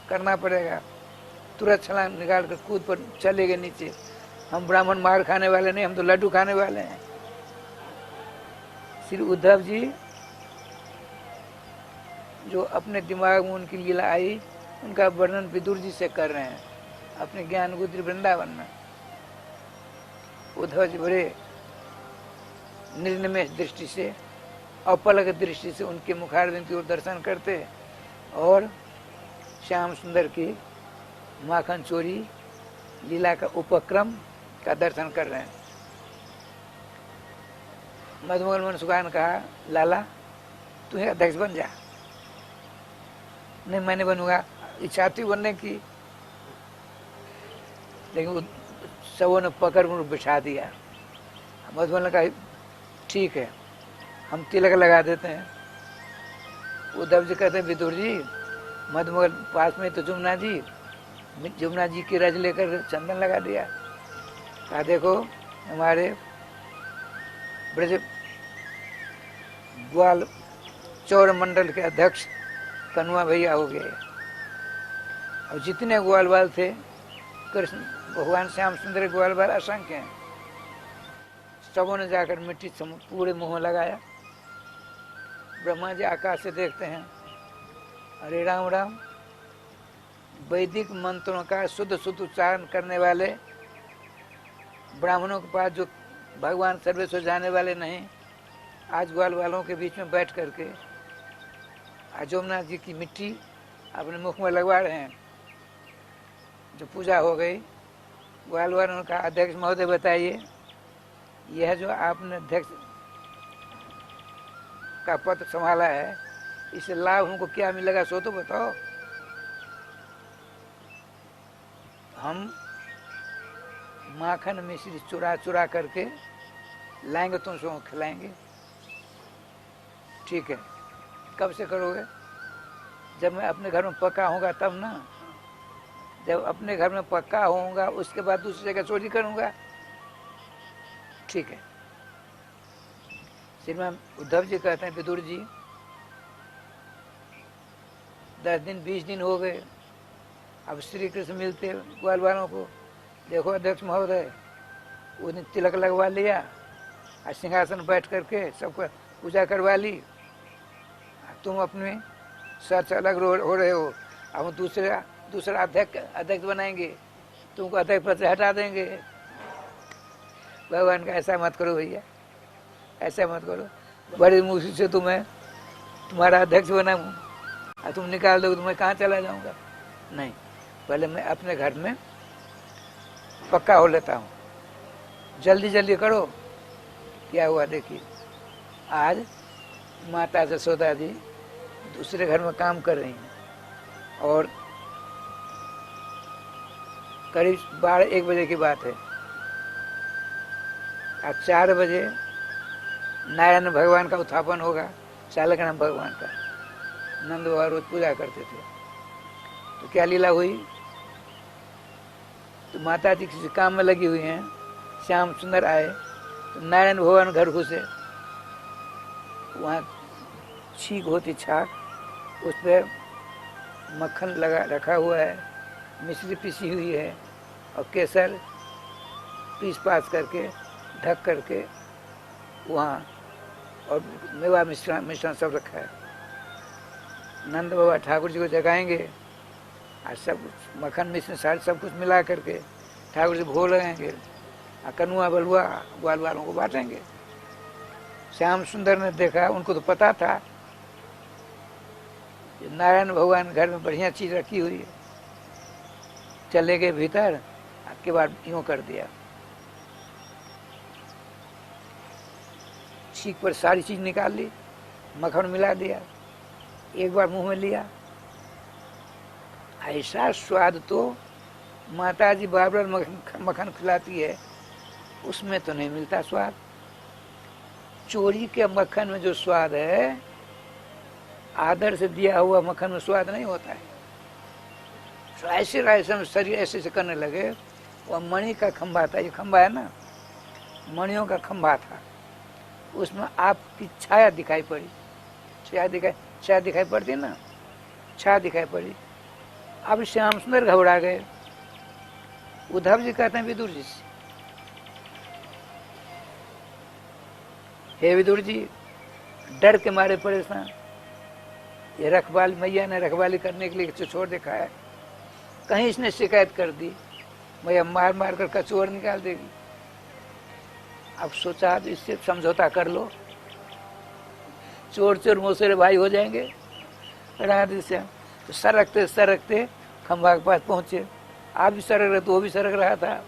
करना पड़ेगा। तुरंत छलांग निकाल कर कूद पर चले गए नीचे। हम ब्राह्मण मार खाने वाले नहीं, हम तो लड्डू खाने वाले हैं। श्री उद्धव जी जो अपने दिमाग में उनकी लीला आई, उनका वर्णन विदुर जी से कर रहे हैं अपने ज्ञान गुद्री वृंदावन में। उद्धव जी बड़े निर्निमेष दृष्टि से, अपलक दृष्टि से उनके मुखारविंद की ओर दर्शन करते और श्याम सुंदर की माखन चोरी लीला का उपक्रम का दर्शन कर रहे हैं। मधुमंगल मनसुखा ने कहा, लाला तू ही अध्यक्ष बन जा। नहीं मैं नहीं बनूंगा, इच्छा थी बनने की, लेकिन सबों ने पकड़ कर बिठा दिया। मधुमंगल ने कहा ठीक है, हम तिलक लगा देते हैं। उद्धव जी कहते हैं, विदुर जी मधुमंगल पास में तो जमुना जी की रज लेकर चंदन लगा दिया। देखो हमारे ब्रज ग्वाल चौर मंडल के अध्यक्ष कनुआ भैया हो गए। और जितने ग्वालवाल थे, कृष्ण भगवान श्याम सुंदर ग्वालवाल असंख्य हैं, सबों ने जाकर मिट्टी पूरे मुंह में लगाया। ब्रह्मा जी आकाश से देखते हैं, अरे राम राम, वैदिक मंत्रों का शुद्ध शुद्ध उच्चारण करने वाले ब्राह्मणों के पास जो भगवान सर्वेश्वर जाने वाले नहीं, आज ग्वाल वालों के बीच में बैठ करके अजोमनाथ जी की मिट्टी अपने मुख में लगवा रहे हैं। जो पूजा हो गई, ग्वाल वालों का अध्यक्ष महोदय बताइए, यह जो आपने अध्यक्ष का पद संभाला है, इससे लाभ हमको क्या मिलेगा सो तो बताओ। हम माखन मिश्री चुरा चुरा करके लाएंगे, तुमको खिलाएंगे। ठीक है, कब से करोगे? जब मैं अपने घर में पक्का होऊंगा तब ना। जब अपने घर में पक्का होऊंगा उसके बाद दूसरी जगह चोरी करूंगा। ठीक है। श्रीमान उद्धव जी कहते हैं, विदुर जी 10 दिन 20 दिन हो गए, अब श्री कृष्ण मिलते ग्वाल वालों को। देखो अध्यक्ष महोदय, वो दिन तिलक लगवा लिया और सिंहासन बैठ करके सबको पूजा करवा ली। तुम अपने सर से अलग हो रहे हो, अब दूसरा अध्यक्ष बनाएंगे, तुमको अध्यक्ष पद से हटा देंगे। भगवान का ऐसा मत करो भैया, ऐसा मत करो। बड़ी मुश्किल से तुम्हारा अध्यक्ष बनाऊँ और तुम निकाल दोगे तो मैं कहाँ चला जाऊँगा? नहीं, पहले मैं अपने घर में पक्का हो लेता हूँ। जल्दी जल्दी करो। क्या हुआ देखिए, आज माता जसोदा जी दूसरे घर में काम कर रही हैं और करीब 12-1 बजे की बात है। आज 4 बजे नारायण भगवान का उत्थापन होगा, शालग्राम भगवान का। नंद बाबा रोज पूजा करते थे। तो क्या लीला हुई, तो माता जी किसी काम में लगी हुई हैं, श्याम सुंदर आए तो नारायण भगवान घर घुसे। वहाँ छीक होती छाक, उस पर मक्खन लगा रखा हुआ है, मिश्री पिसी हुई है और केसर पीस पास करके ढक करके वहाँ, और मेवा मिश्रण सब रखा है। नंद बाबा ठाकुर जी को जगाएंगे और सब मक्खन मिश्रण सारे सब कुछ मिला करके ठाकुर जी भोग लगाएंगे और कनुआ बलुआ ग्वाल वालों को बांटेंगे। श्याम सुंदर ने देखा, उनको तो पता था नारायण भगवान घर में बढ़िया चीज रखी हुई है। चले गए भीतर, के बाद यूं कर दिया, छीक पर सारी चीज निकाल ली, मक्खन मिला दिया, एक बार मुंह में लिया। ऐसा स्वाद तो माता जी बार-बार मक्खन खिलाती है, उसमें तो नहीं मिलता स्वाद। चोरी के मक्खन में जो स्वाद है, आदर से दिया हुआ मक्खन में स्वाद नहीं होता है। तो ऐसे शरीर ऐसे करने लगे। वह मणि का खंभा था, ये खंभा है ना, मणियों का खंभा था, उसमें आपकी छाया दिखाई पड़ी। छाया दिखाई पड़ती ना, छाया दिखाई पड़ी। अब श्याम सुंदर घबरा गए। उद्धव जी कहते हैं विदुर जी से, हे विदुर जी, डर के मारे परेशान, ये रखवाली मैया ने रखवाली करने के लिए छोड़ देखा है, कहीं इसने शिकायत कर दी, मैया मार मार कर कचोर निकाल देगी। अब सोचा तो इससे समझौता कर लो, चोर चोर मोसेरे भाई हो जाएंगे। राधे से तो सरकते सरकते खंभा के पास पहुंचे। आप भी सरक रहे तो वो भी सरक रहा था।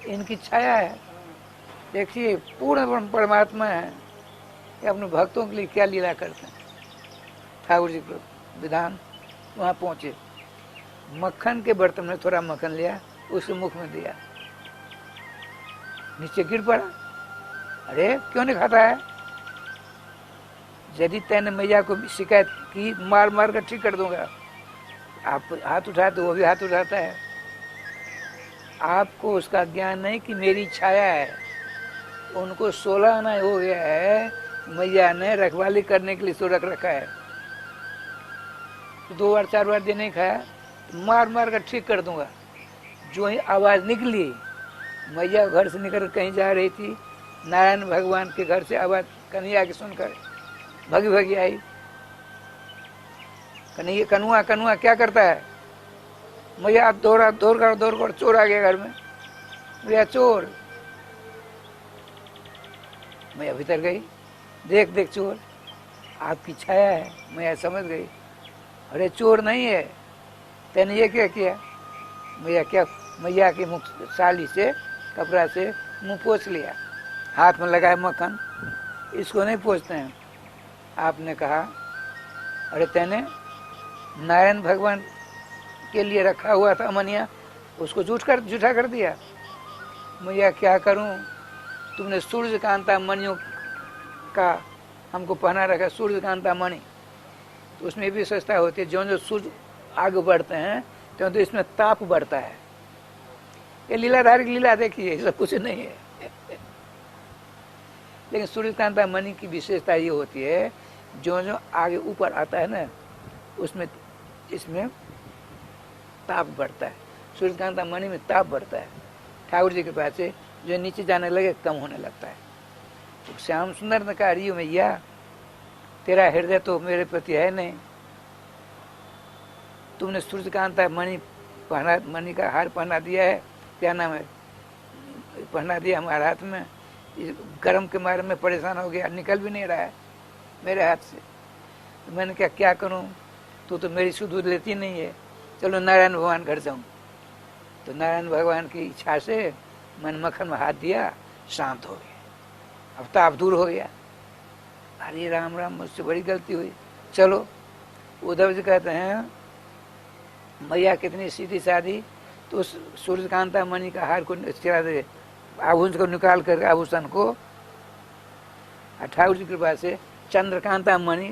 इनकी छाया है, देखिए पूर्ण परमात्मा है, ये अपने भक्तों के लिए क्या लीला करते हैं। ठाकुर जी को विधान। वहाँ पहुंचे, मक्खन के बर्तन में थोड़ा मक्खन लिया, उसके मुख में दिया, नीचे गिर पड़ा। अरे क्यों नहीं खाता है? यदि तैने मैया को शिकायत की, मार मार कर ठीक कर दूंगा। आप हाथ उठाए तो वो भी हाथ उठाता है। आपको उसका ज्ञान नहीं कि मेरी छाया है। उनको 16 आना हो गया है, मैया ने रखवाली करने के लिए सो रख रखा है। 2 बार 4 बार दिन नहीं खाया तो मार मार कर ठीक कर दूंगा। जो ही आवाज़ निकली, मैया घर से निकल कहीं जा रही थी, नारायण भगवान के घर से आवाज़ कन्हैया की सुनकर भगी भगी आई। कन्हैया कनुआ कनुआ क्या करता है? मैया दौड़ कर चोर आ गया घर में। भैया चोर। मैया भीतर गई, देख देख चोर, आपकी छाया है। मैया समझ गई, अरे चोर नहीं है, तेने ये क्या किया? मैया के मुख साली से कपड़ा से मुंह पोंछ लिया, हाथ में लगाया मक्खन। इसको नहीं पोंछते हैं। आपने कहा, अरे तेने नारायण भगवान के लिए रखा हुआ था अमनिया, उसको झूठा कर दिया। मैया क्या करूं, तुमने सूर्यकांता मणियों का हमको पहना रखा, सूर्यकांता मणि। तो उसमें भी विशेषता होती है, जो सूर्य आगे बढ़ते हैं तो इसमें ताप बढ़ता है। ये लीलाधारी की लीला देखिए, सब कुछ नहीं है। लेकिन सूर्यकांता मणि की विशेषता ये होती है, जो आगे ऊपर आता है ना, उसमें इसमें ताप बढ़ता है। सूर्यकांता मणि में ताप बढ़ता है। ठाकुर जी के पास से जो नीचे जाने लगे कम होने लगता है। तो श्याम सुंदर ने कहा, रियो मैया तेरा हृदय तो मेरे प्रति है नहीं, तुमने सूर्यकांता मणि का हार पहना दिया है, क्या नाम है, पहना दिया हमारे हाथ में। गर्म के मारे में परेशान हो गया, निकल भी नहीं रहा है मेरे हाथ से। तो मैंने क्या करूं, तू तो मेरी सुध लेती नहीं है, चलो नारायण भगवान घर जाऊं। तो नारायण भगवान की इच्छा से मैंने मक्खन में हाथ दिया, शांत हो गया, अब ताप दूर हो गया। अरे राम राम, मुझसे बड़ी गलती हुई। चलो, उद्धव जी कहते हैं मैया कितनी सीधी सादी, तो उस सूर्यकांता मणि का हार को आभूषण को निकाल कर, आभूषण को ठाकुर जी की कृपा से चंद्रकांता मणि,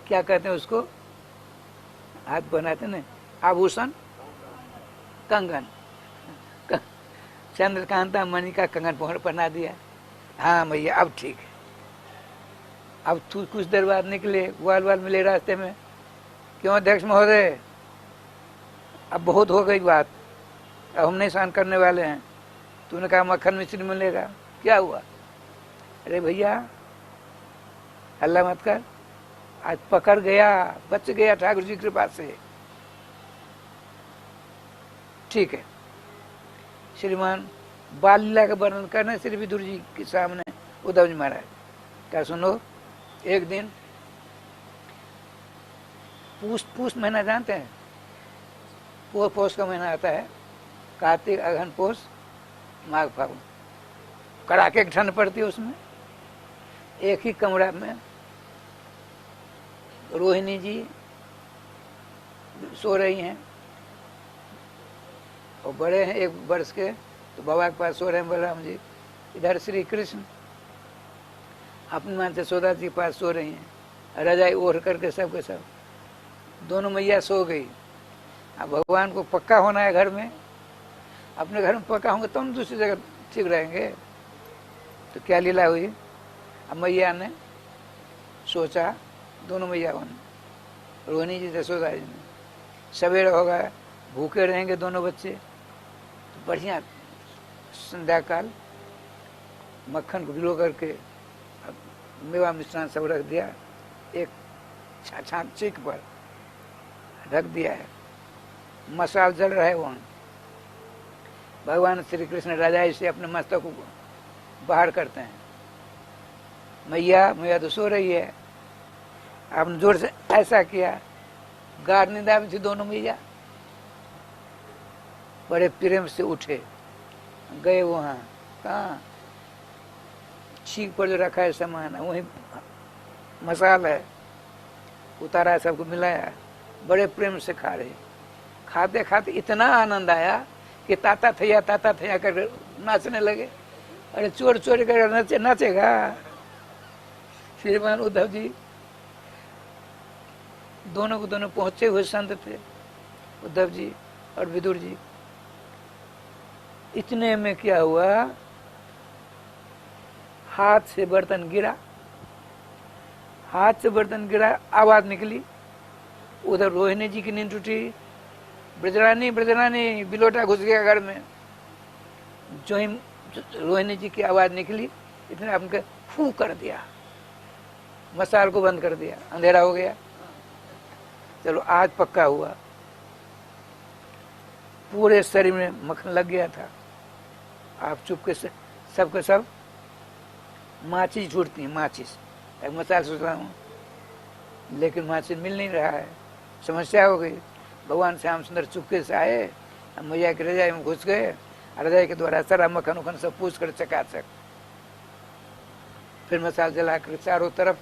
क्या कहते हैं उसको, हाथ बनाते ना, आभूषण कंगन, चंद्रकांता मणि का कंगन पहना दिया। हाँ मैया अब ठीक है। अब तू कुछ देर बाद निकले, ग्वाल मिले रास्ते में, क्यों अध्यक्ष महोदय, अब बहुत हो गई बात, अब हम नहीं सहन करने वाले हैं। तूने कहा मक्खन मिश्री मिलेगा, क्या हुआ? अरे भैया हल्ला मत कर, आज पकड़ गया, बच गया ठाकुर जी की कृपा से। ठीक है, श्रीमान बाल लीला का वर्णन करना श्री विदुर जी के सामने उद्धव जी महाराज क्या, सुनो। एक दिन पूस महीना जानते हैं, पोष का महीना आता है, कार्तिक अगहन पोष माघ फागुन, कड़ाके की ठंड पड़ती है। उसमें एक ही कमरा में रोहिणी जी सो रही हैं, और बड़े हैं 1 वर्ष के, तो बाबा के पास सो रहे हैं बलराम जी। इधर श्री कृष्ण अपनी मां यशोदा जी के पास सो रही हैं, रजाई ओढ़ करके सब के सब। दोनों मैया सो गई। अब भगवान को पक्का होना है घर में, अपने घर में पक्का होंगे तो हम दूसरी जगह ठीक रहेंगे। तो क्या लीला हुई, अब मैया ने सोचा, दोनों मैयाओं ने, रोहिणी जी यशोदा जी ने, सवेरा होगा, भूखे रहेंगे दोनों बच्चे, तो बढ़िया संध्या काल मक्खन को भिगो करके मेवा मिष्ठान सब रख दिया, एक छाछीक पर रख दिया है, मसाल जल रहा है वहाँ। भगवान श्री कृष्ण रजाई से अपने मस्तक को बाहर करते हैं। मैया तो सो रही है, आपने जोर से ऐसा किया, गाढ़ निंदा में थी दोनों मैया, बड़े प्रेम से उठे, गए वहाँ, कहाँ, छीक पर जो रखा है सामान है वहीं मसाला है, उतारा, सबको मिलाया, बड़े प्रेम से खा रहे। खाते खाते इतना आनंद आया कि ताता थैया कर नाचने लगे। अरे चोर कर नाचेगा। श्रीमान उद्धव जी दोनों को दोनों पहुंचे हुए संत थे, उद्धव जी और विदुर जी। इतने में क्या हुआ, हाथ से बर्तन गिरा, हाथ से बर्तन गिरा, आवाज निकली। उधर रोहिणी जी की नींद टूटी, ब्रजरानी ब्रजरानी, बिलोटा घुस गया घर में। जो ही रोहिणी जी की आवाज निकली, इतने आपने फू कर दिया, मसाल को बंद कर दिया, अंधेरा हो गया। चलो आज पक्का हुआ। पूरे शरीर में मक्खन लग गया था। आप चुपके से सबके सब माचिस ढूंढती हैं, माचिस, एक मसाल सोच रहा हूँ, लेकिन माचिस मिल नहीं रहा है। समस्या हो गई। भगवान श्याम सुंदर चुपके से आए, मैया की रजाई में घुस गए, रजाई के द्वारा सारा मक्खन उखन सब पूछ कर चकाचक। फिर मसाल जला कर चारों तरफ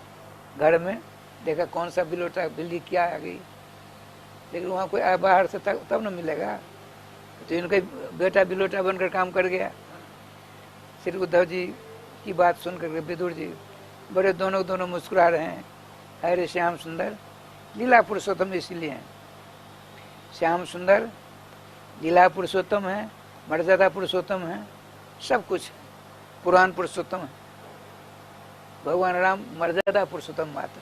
घर में देखा कौन सा बिलोटा, बिल्ली क्या आ गई, लेकिन वहाँ कोई बाहर से तब न मिलेगा। तो इनका बेटा बिलोटा बनकर काम कर गया। श्री उद्धव जी की बात सुनकर विदुर जी बड़े दोनों मुस्कुरा रहे हैं। अरे श्याम सुंदर लीला पुरुषोत्तम इसलिए हैं। श्याम सुंदर लीला पुरुषोत्तम है, मर्यादा पुरुषोत्तम है, सब कुछ पुराण पुरुषोत्तम है। भगवान राम मर्यादा पुरुषोत्तम मात्र,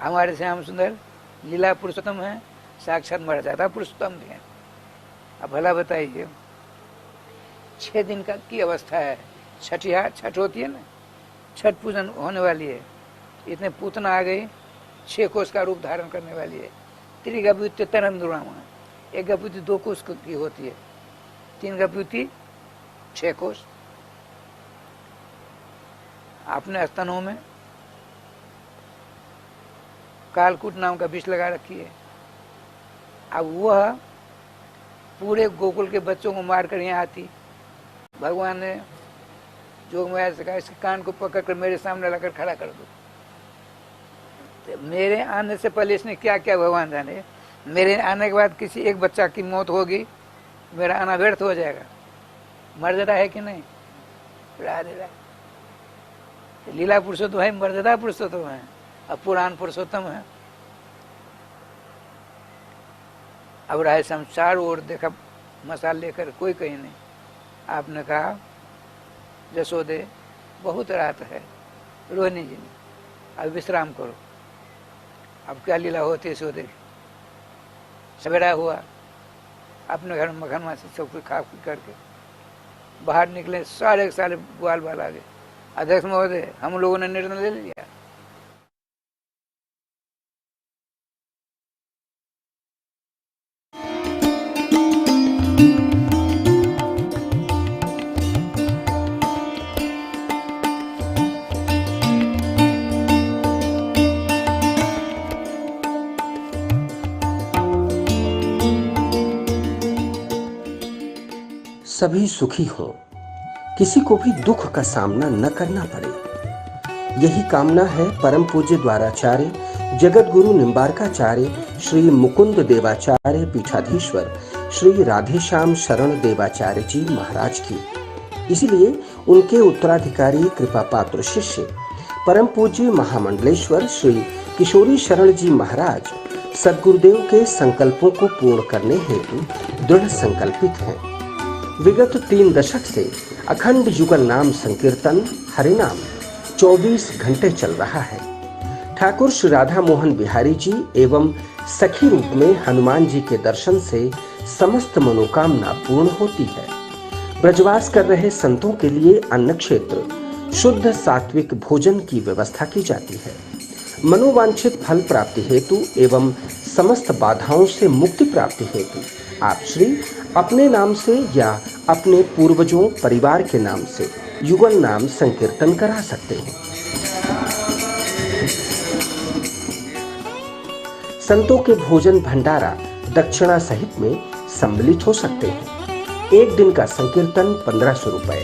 हमारे श्याम सुंदर लीला पुरुषोत्तम है, साक्षात मर्यादा पुरुषोत्तम भी है। अब भला बताइए, 6 दिन का की अवस्था है। छठ होती है ना, छठ पूजन होने वाली है। इतने पूतना आ गई, 6 कोष का रूप धारण करने वाली है। त्रिगभूति तरंदुरामा, एक गभूति 2 कोष की होती है, 3 गभूति 6 कोष। अपने स्तनों में कालकूट नाम का विष लगा रखी है। अब वह पूरे गोकुल के बच्चों को मारकर यहाँ आती। भगवान ने जोग माया से कहा, इसके कान को पकड़कर मेरे सामने लाकर खड़ा कर दो। तो मेरे आने से पहले इसने क्या क्या भगवान जाने। मेरे आने के बाद किसी एक बच्चा की मौत होगी, मेरा आना व्यर्थ हो जाएगा। मर्यादा है कि नहीं? राधे लीला पुरुषोत्तम है, मर्यादा पुरुषोत्तम है, अब पुराण पुरुषोत्तम है। अब राय संसार और देखा मसाल लेकर, कोई कहीं नहीं। आपने कहा जसोदे बहुत रात है, रोहिणी जी ने अब विश्राम करो। अब क्या लीला होती है सो देख। सवेरा हुआ, अपने घर में मक्खन मासी सब कुछ खा पी करके बाहर निकले। सारे ग्वाल बाल आ गए। अध्यक्ष महोदय, हम लोगों ने निर्णय ले लिया, सभी सुखी हो, किसी को भी दुख का सामना न करना पड़े, यही कामना है परम पूज्य द्वाराचार्य जगत गुरु निम्बारकाचार्य श्री मुकुंद देवाचार्य पीठाधीश्वर श्री राधेश्याम शरण देवाचार्य जी महाराज की। इसलिए उनके उत्तराधिकारी कृपा पात्र शिष्य परम पूज्य महामंडलेश्वर श्री किशोरी शरण जी महाराज सद्गुरुदेव के संकल्पों को पूर्ण करने हेतु दृढ़ संकल्पित हैं। विगत 3 दशक से अखंड युगल नाम संकीर्तन हरिनाम 24 घंटे चल रहा है। ठाकुर श्री राधा मोहन बिहारी जी एवं सखी रूप में हनुमान जी के दर्शन से समस्त मनोकामना पूर्ण होती है। ब्रजवास कर रहे संतों के लिए अन्न क्षेत्र शुद्ध सात्विक भोजन की व्यवस्था की जाती है। मनोवांछित फल प्राप्ति हेतु एवं समस्त बाधाओं से मुक्ति प्राप्ति हेतु आप श्री अपने नाम से या अपने पूर्वजों परिवार के नाम से युगल नाम संकीर्तन करा सकते हैं। संतों के भोजन भंडारा दक्षिणा सहित में सम्मिलित हो सकते हैं। 1 दिन का संकीर्तन 1500 रुपए,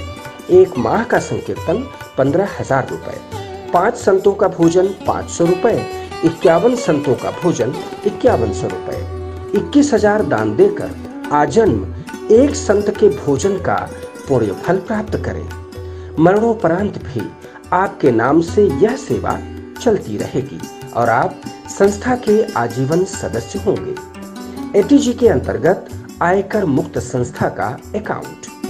1 माह का संकीर्तन 15,000 रुपए, 5 संतों का भोजन 500 रुपए, 51 संतों का भोजन 5100 रुपए, 21,000 दान देकर आजन्म 1 संत के भोजन का पुण्य फल प्राप्त करें। मरणोपरांत भी आपके नाम से यह सेवा चलती रहेगी और आप संस्था के आजीवन सदस्य होंगे। एटीजी के अंतर्गत आयकर मुक्त संस्था का अकाउंट।